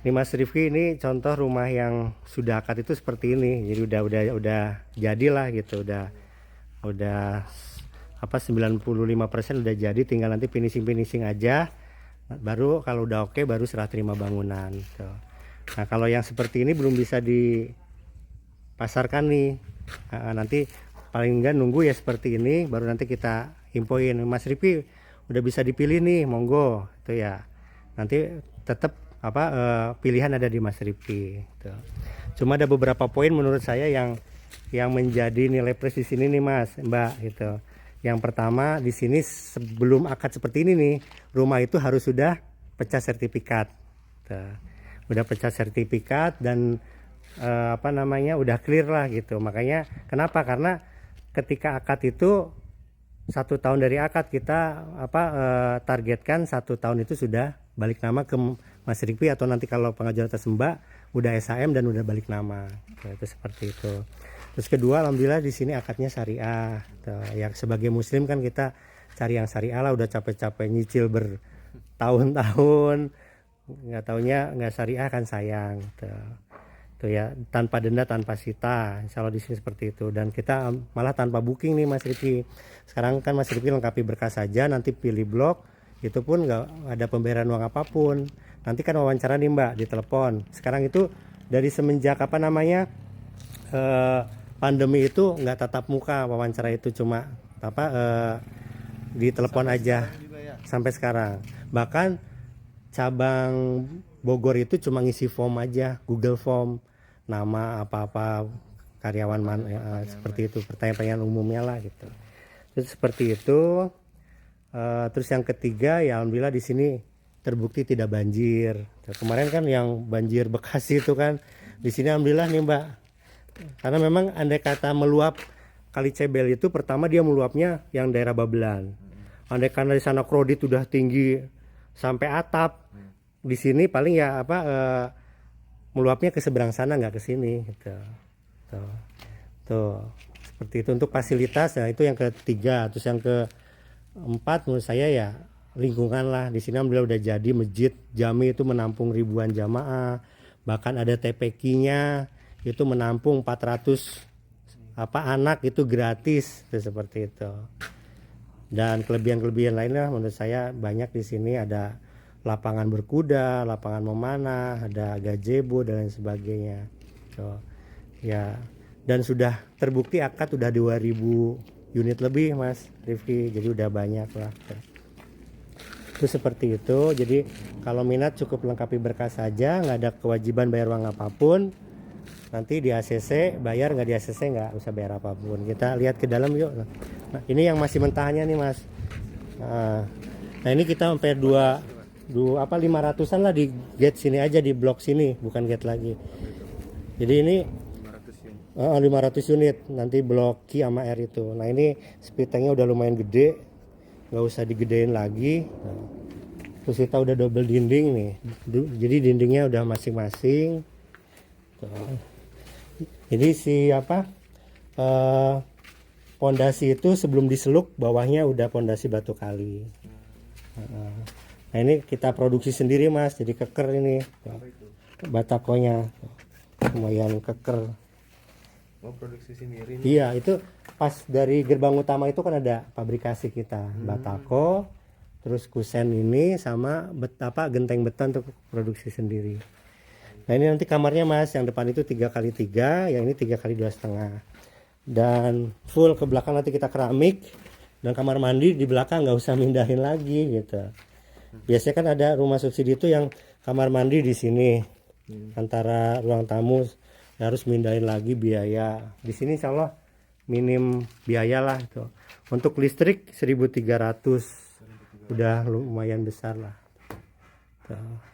Ini Mas Rifki, ini contoh rumah yang sudah akad itu seperti ini. Jadi udah jadilah gitu, udah apa 95% udah jadi, tinggal nanti finishing aja. Baru kalau udah oke baru serah terima bangunan gitu. Nah, kalau yang seperti ini belum bisa dipasarkan nih. Nanti paling enggak nunggu ya seperti ini baru nanti kita infoin, Mas Rifki udah bisa dipilih nih, monggo itu ya. Nanti tetap pilihan ada di Mas Rifki gitu. Cuma ada beberapa poin menurut saya yang menjadi nilai plus di sini nih Mas, Mbak gitu. Yang pertama di sini sebelum akad seperti ini nih, rumah itu harus sudah pecah sertifikat. Gitu. Udah pecah sertifikat dan udah clear lah gitu. Makanya kenapa? Karena ketika akad itu 1 tahun dari akad kita targetkan 1 tahun itu sudah balik nama ke Mas Rifki, atau nanti kalau pengajuan atas Mbak udah SHM dan udah balik nama. Itu seperti itu. Terus kedua, alhamdulillah di sini akadnya syariah. Ya sebagai muslim kan kita cari yang syariah lah, udah capek-capek nyicil bertahun-tahun, nggak taunya nggak syariah kan sayang. Tuh ya, tanpa denda, tanpa sita, insya Allah di sini seperti itu. Dan kita malah tanpa booking nih Mas Rifki. Sekarang kan Mas Rifki lengkapi berkas saja, nanti pilih blok, itu pun nggak ada pembayaran uang apapun. Nanti kan wawancara nih Mbak di telepon. Sekarang itu dari semenjak pandemi itu nggak tatap muka wawancara, itu cuma di telepon aja sampai sekarang. Bahkan cabang Bogor itu cuma ngisi form aja, Google Form, nama apa-apa karyawan seperti itu, pertanyaan-pertanyaan umumnya lah gitu. Terus seperti itu. Terus yang ketiga ya alhamdulillah di sini terbukti tidak banjir. Kemarin kan yang banjir Bekasi itu kan, di sini alhamdulillah nih Mbak. Karena memang andai kata meluap Kali Cebel itu pertama dia meluapnya yang daerah Babelan. Andai karena di sana kredit udah tinggi sampai atap, di sini paling ya meluapnya ke seberang sana, nggak ke sini gitu. Tuh seperti itu untuk fasilitas. Nah itu yang ketiga. Terus yang keempat menurut saya ya lingkungan lah. Di sini alhamdulillah udah jadi masjid jami itu menampung ribuan jamaah, bahkan ada TPQ-nya itu menampung 400 anak itu gratis, itu seperti itu. Dan kelebihan-kelebihan lainnya menurut saya banyak di sini, ada lapangan berkuda, lapangan memanah, ada gazebo dan lain sebagainya. So, ya, dan sudah terbukti akad udah 2000 unit lebih Mas Rifki, jadi udah banyak lah. Itu seperti itu. Jadi kalau minat cukup lengkapi berkas saja, nggak ada kewajiban bayar uang apapun. Nanti di ACC bayar, nggak di ACC nggak usah bayar apapun. Kita lihat ke dalam yuk. Nah ini yang masih mentahnya nih Mas. Nah ini kita sampai 500-an lah di gate sini aja, di blok sini, bukan gate lagi. Jadi ini 500 unit nanti blok Q sama R itu. Nah ini speed tanknya udah lumayan gede, nggak usah digedein lagi. Terus kita udah double dinding nih, jadi dindingnya udah masing-masing. Jadi pondasi itu sebelum diseluk bawahnya udah pondasi batu kali. Nah ini kita produksi sendiri Mas, jadi keker ini batakonya lumayan keker. Mau produksi sendiri nih? Iya, itu pas dari gerbang utama itu kan ada pabrikasi kita, batako, terus kusen ini sama genteng beton untuk produksi sendiri. Nah ini nanti kamarnya Mas, yang depan itu 3x3, yang ini 3x2,5. Dan full ke belakang nanti kita keramik, dan kamar mandi di belakang nggak usah mindahin lagi gitu. Biasanya kan ada rumah subsidi itu yang kamar mandi di sini antara ruang tamu, harus mindahin lagi biaya. Di sini insya Allah minim biaya lah itu. Untuk listrik 1.300, udah lumayan besar lah.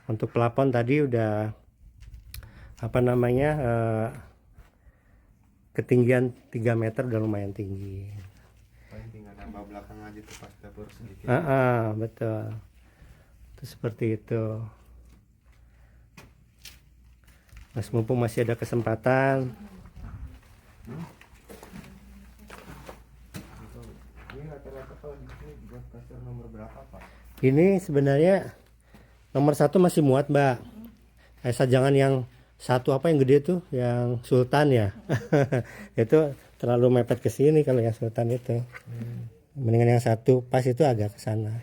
Untuk plafon tadi udah ketinggian 3 meter, udah lumayan tinggi. Paling tinggal nambah belakang aja tuh pas dapur sedikit. Betul. Itu seperti itu. Mas, mumpung masih ada kesempatan. Ini rata-rata kalau di sini buat kasur nomor berapa Pak? Ini sebenarnya nomor 1 masih muat Mbak. Jangan yang satu apa yang gede tuh, yang Sultan ya. Itu terlalu mepet ke sini kalau yang Sultan itu. Mendingan yang satu pas itu agak ke sana.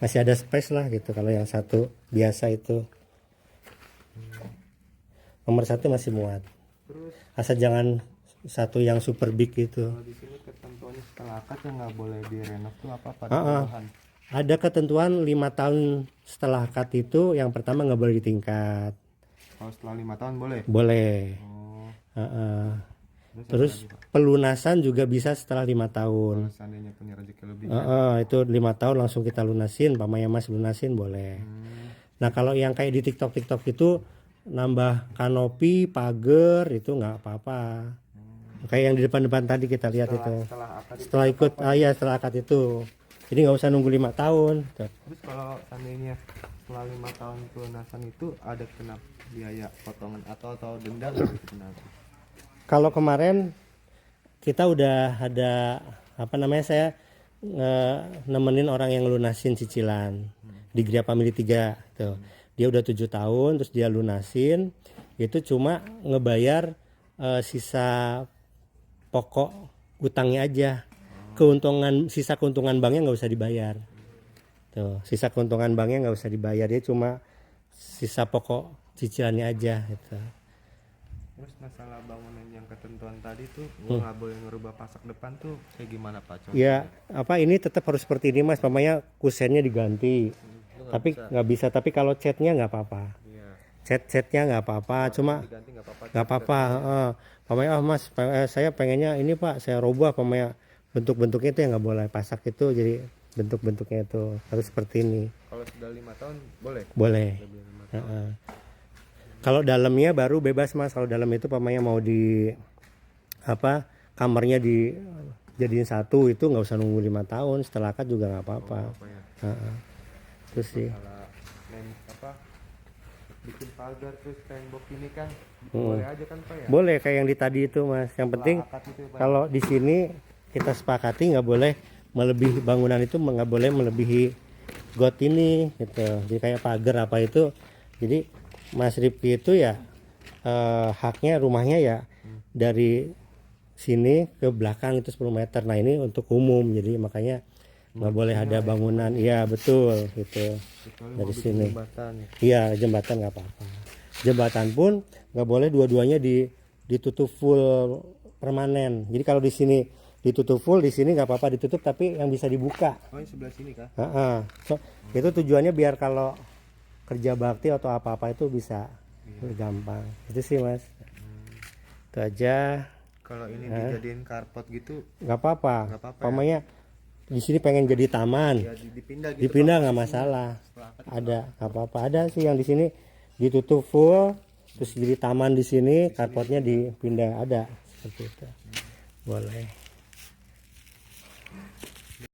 Masih ada space lah gitu kalau yang satu biasa itu. Nomor satu masih muat. Terus Asal jangan satu yang super big gitu. kalau di sini ketentuannya setelah akad yang nggak boleh direnov tuh apa pada Ah. bahan? Ada ketentuan 5 tahun setelah akad itu yang pertama nggak boleh ditingkat. Kalau setelah 5 tahun boleh? Boleh. Oh, Terus pelunasan juga bisa setelah 5 tahun. kalau seandainya punya rezeki lebih. Itu 5 tahun langsung kita lunasin, pamannya mas lunasin boleh. Nah kalau yang kayak di TikTok itu nambah kanopi, pagar itu nggak apa-apa. Kayak yang di depan-depan tadi kita lihat itu. Setelah akad itu. Setelah ikut, setelah akad itu. Jadi nggak usah nunggu 5 tahun. Terus kalau seandainya setelah 5 tahun pelunasan itu ada kena biaya potongan atau denda nggak gitu kenapa? Kalau kemarin kita udah ada saya nemenin orang yang lunasin cicilan di Gria Family 3 tuh. Dia udah 7 tahun terus dia lunasin, itu cuma ngebayar sisa pokok utangnya aja. Sisa keuntungan banknya nggak usah dibayar. Tuh, sisa keuntungan banknya nggak usah dibayar, dia cuma sisa pokok cicilannya aja gitu. Terus masalah bangunan yang ketentuan tadi tuh gua nggak boleh ngerubah pasak depan tuh kayak gimana Pak? Coba. Ya, ini tetap harus seperti ini Mas, pamannya kusennya diganti. Tapi nggak bisa, tapi kalau catnya nggak apa-apa. Iya. Catnya nggak apa-apa, cuma Diganti nggak apa-apa. nggak apa-apa. Pamannya, Mas, saya pengennya ini Pak, saya rubah, pamannya bentuk-bentuknya itu yang nggak boleh, pasak itu jadi bentuk-bentuknya itu harus seperti ini. Kalau sudah 5 tahun boleh? Boleh. Lebih 5 tahun. Kalau dalamnya baru bebas Mas, kalau dalam itu pamannya mau di kamarnya dijadiin satu itu nggak usah nunggu 5 tahun, setelah akad juga nggak apa-apa. Apa ya? Terus sih Masalah bikin pagar terus tembok ini kan boleh aja kan Pak ya? boleh kayak yang di tadi itu Mas, yang penting Akad itu Pak. kalau di sini kita sepakati nggak boleh melebihi bangunan itu, nggak boleh melebihi got ini gitu. Jadi kayak pagar apa itu, jadi Mas Rifki itu ya haknya rumahnya ya dari sini ke belakang itu 10 meter. Nah ini untuk umum, jadi makanya nggak boleh ada bangunan. Iya betul gitu. Kecuali Dari mau bikin sini. jembatan ya. Iya jembatan nggak apa-apa. Jembatan pun nggak boleh dua-duanya ditutup full permanen. Jadi kalau di sini ditutup full, di sini nggak apa-apa ditutup, tapi yang bisa dibuka. Oh yang sebelah sini kah? Itu tujuannya biar kalau kerja bakti atau apa-apa itu bisa gampang. Itu sih Mas. Itu aja. Kalau ini dijadiin carport gitu Nggak apa-apa. Nggak apa-apa ya? Pamannya di sini pengen jadi taman. ya dipindah gitu. Dipindah nggak masalah. Ada nggak apa-apa. Ada sih yang di sini ditutup full, terus jadi taman di sini, carportnya dipindah, ada seperti itu. Boleh.